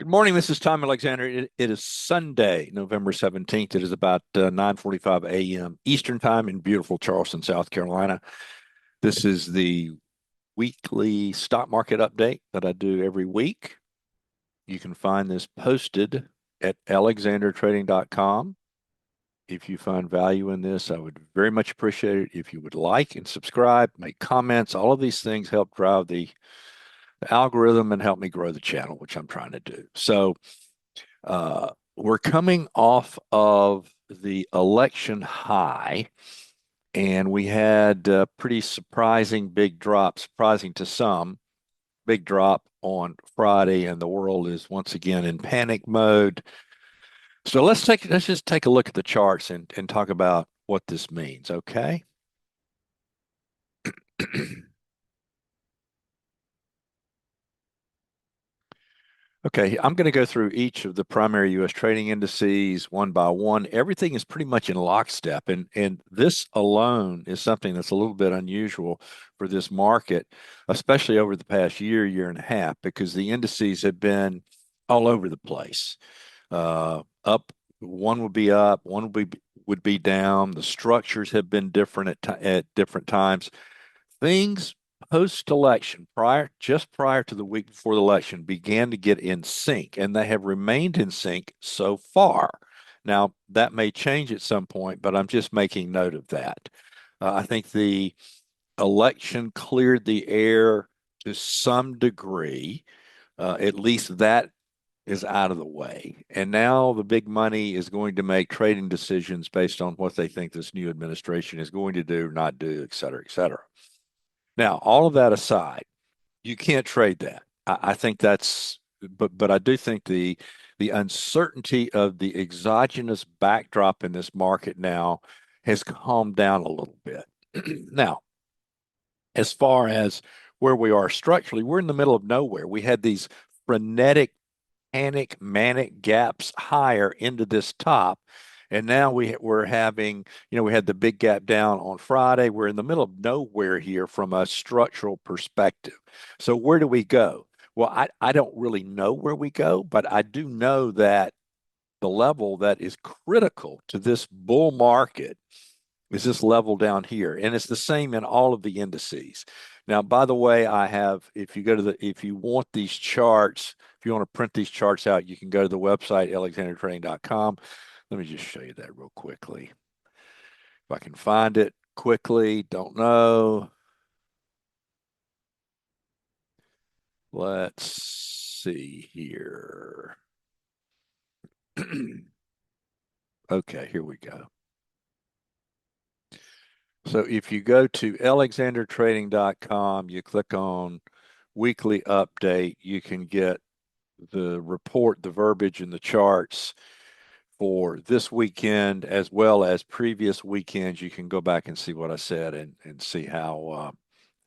Good morning. This is Tom Alexander. It is Sunday, November 17th. It is about 9:45 a.m. Eastern Time in beautiful Charleston, South Carolina. This is the weekly stock market update that I do every week. You can find this posted at alexandertrading.com. If you find value in this, I would very much appreciate it if you would like and subscribe, make comments. All of these things help drive the algorithm and help me grow the channel, which I'm trying to do. We're coming off of the election high, and we had a pretty surprising big drop, surprising to some, big drop on Friday, and the world is once again in panic mode. So let's just take a look at the charts and talk about what this means, okay? Okay, I'm going to go through each of the primary U.S. trading indices one by one. Everything is pretty much in lockstep, and this alone is something that's a little bit unusual for this market, especially over the past year and a half, because the indices have been all over the place. Up, one would be up, one would be down. The structures have been different at different times. Things post-election, just prior to the week before the election, began to get in sync, and they have remained in sync so far. Now, that may change at some point, but I'm just making note of that. I think the election cleared the air to some degree. At least that is out of the way. And now the big money is going to make trading decisions based on what they think this new administration is going to do, not do, et cetera, et cetera. Now, all of that aside, you can't trade that. I think that's, but I do think the uncertainty of the exogenous backdrop in this market now has calmed down a little bit. Now, as far as where we are structurally, we're in the middle of nowhere. We had these frenetic, panic, manic gaps higher into this top. And now we're having, we had the big gap down on Friday. We're in the middle of nowhere here from a structural perspective. So where do we go? Well, I don't really know where we go, but I do know that the level that is critical to this bull market is this level down here. And it's the same in all of the indices. Now, by the way, if you want these charts, if you want to print these charts out, you can go to the website, alexandertraining.com. Let me just show you that real quickly. If I can find it quickly, don't know. Let's see here. Okay, here we go. So if you go to alexandertrading.com, you click on weekly update, you can get the report, the verbiage, and the charts for this weekend as well as previous weekends. You can go back and see what I said and see how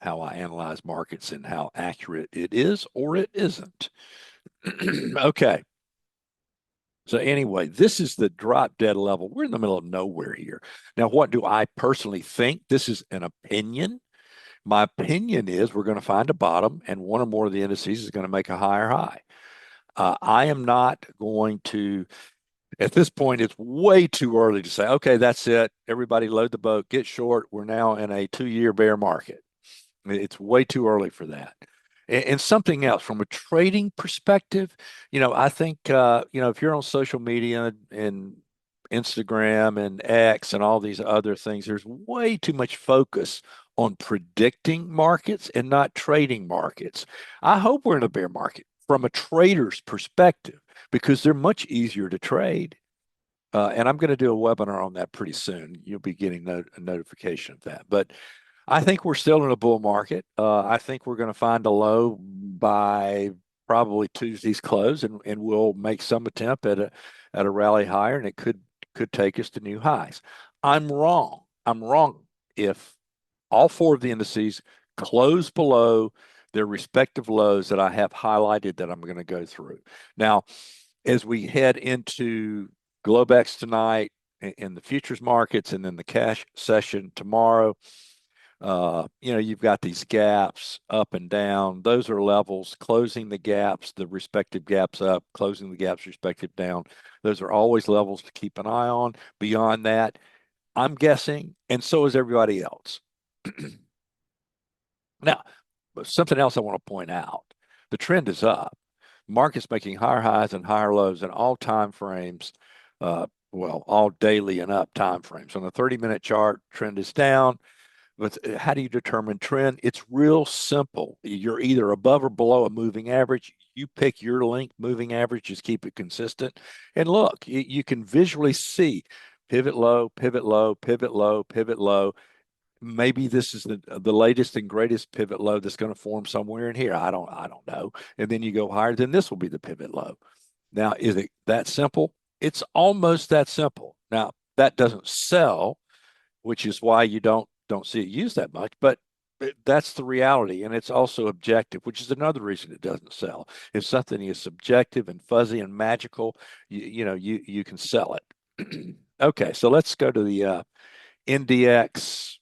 I analyze markets and how accurate it is or it isn't. Okay. So anyway, this is the drop dead level. We're in the middle of nowhere here. Now, what do I personally think? This is an opinion. My opinion is we're going to find a bottom, and one or more of the indices is going to make a higher high. I am not going to, at this point, it's way too early to say, okay, that's it. Everybody load the boat, get short. We're now in a 2 year bear market. It's way too early for that. And something else from a trading perspective, I think, if you're on social media and Instagram and X and all these other things, there's way too much focus on predicting markets and not trading markets. I hope we're in a bear market from a trader's perspective because they're much easier to trade. And I'm going to do a webinar on that pretty soon. You'll be getting a notification of that. But I think we're still in a bull market. I think we're going to find a low by probably Tuesday's close, and we'll make some attempt at a rally higher, and it could take us to new highs. I'm wrong. I'm wrong if all four of the indices close below their respective lows that I have highlighted that I'm going to go through. Now, as we head into Globex tonight in the futures markets and then the cash session tomorrow, You've got these gaps up and down. Those are levels, closing the gaps, the respective gaps up, closing the gaps, respective down. Those are always levels to keep an eye on. Beyond that, I'm guessing, and so is everybody else. Now, something else I want to point out, the trend is up. Market's making higher highs and higher lows in all time frames, well, all daily and up time frames. On the 30-minute chart, trend is down. But how do you determine trend? It's real simple. You're either above or below a moving average. You pick your length moving average, just keep it consistent. And look, you can visually see pivot low, pivot low, pivot low, pivot low. Maybe this is the latest and greatest pivot low that's going to form somewhere in here. I don't know. And then you go higher, then this will be the pivot low. Now, is it that simple? It's almost that simple. Now, that doesn't sell, which is why you don't see it used that much, but that's the reality. And it's also objective, which is another reason it doesn't sell. If something is subjective and fuzzy and magical, you can sell it. Okay, so let's go to the NDX.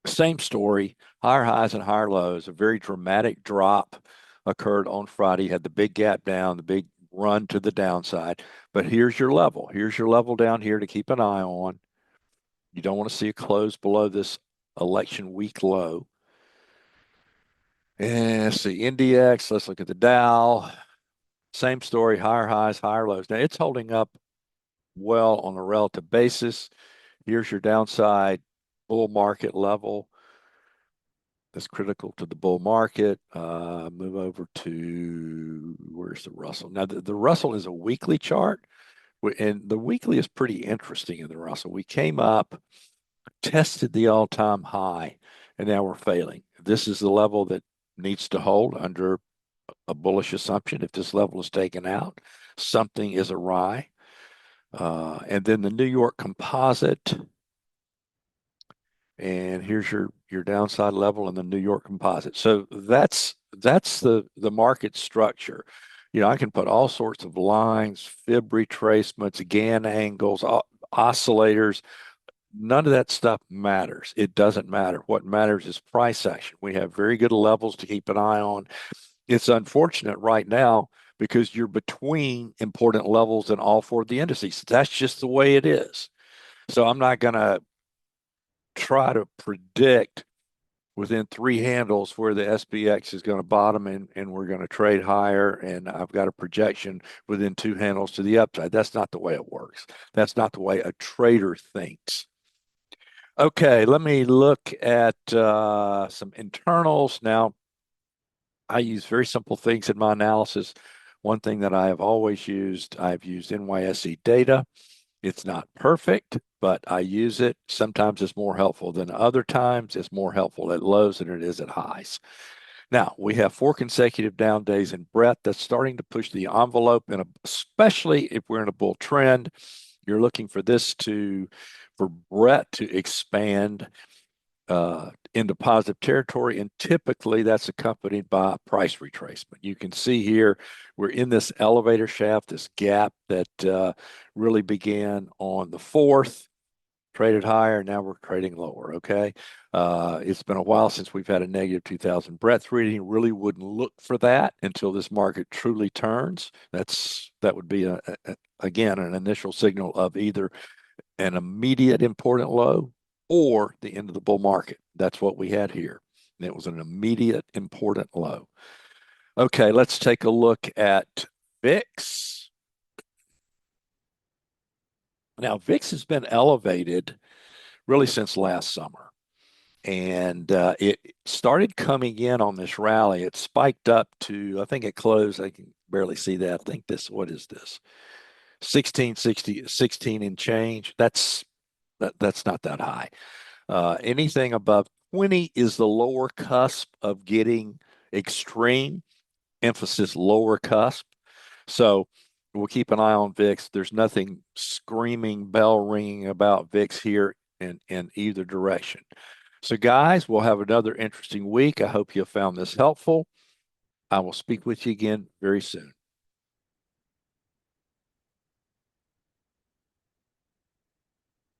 Same story, higher highs and higher lows. A very dramatic drop occurred on Friday, had the big gap down, the big run to the downside. But here's your level. Here's your level down here to keep an eye on. You don't want to see a close below this election week low. And let's see, NDX, let's look at the Dow. Same story, higher highs, higher lows. Now it's holding up well on a relative basis. Here's your downside bull market level. That's critical to the bull market. Move over to where's the Russell? Now, the Russell is a weekly chart, and the weekly is pretty interesting in the Russell. We came up, tested the all time high, and now we're failing. This is the level that needs to hold under a bullish assumption. If this level is taken out, something is awry. And then the New York Composite. And here's your downside level in the New York Composite. So that's the market structure. I can put all sorts of lines, fib retracements, Gann angles, oscillators. None of that stuff matters. It doesn't matter. What matters is price action. We have very good levels to keep an eye on. It's unfortunate right now because you're between important levels in all four of the indices. That's just the way it is. So I'm not going to try to predict within three handles where the SPX is going to bottom and we're going to trade higher. And I've got a projection within two handles to the upside. That's not the way it works. That's not the way a trader thinks. Okay, let me look at some internals. Now, I use very simple things in my analysis. One thing that I have always used, I've used NYSE data. It's not perfect, but I use it. Sometimes it's more helpful than other times. It's more helpful at lows than it is at highs. Now, we have 4 consecutive down days in breadth. That's starting to push the envelope, especially if we're in a bull trend. You're looking for for breadth to expand into positive territory, and typically that's accompanied by a price retracement. You can see here we're in this elevator shaft, this gap that really began on the 4th, traded higher, now we're trading lower, okay? It's been a while since we've had a negative 2000 breadth reading. Really wouldn't look for that until this market truly turns. That would be, again, an initial signal of either an immediate important low or the end of the bull market. That's what we had here. And it was an immediate important low. Okay, let's take a look at VIX. Now, VIX has been elevated really since last summer. And it started coming in on this rally. It spiked up to, I think it closed, I can barely see that. I think what is this? 1660, 16 and change. That's not that high. Anything above 20 is the lower cusp of getting extreme, emphasis lower cusp. So we'll keep an eye on VIX. There's nothing screaming, bell ringing about VIX here in either direction. So, guys, we'll have another interesting week. I hope you found this helpful. I will speak with you again very soon.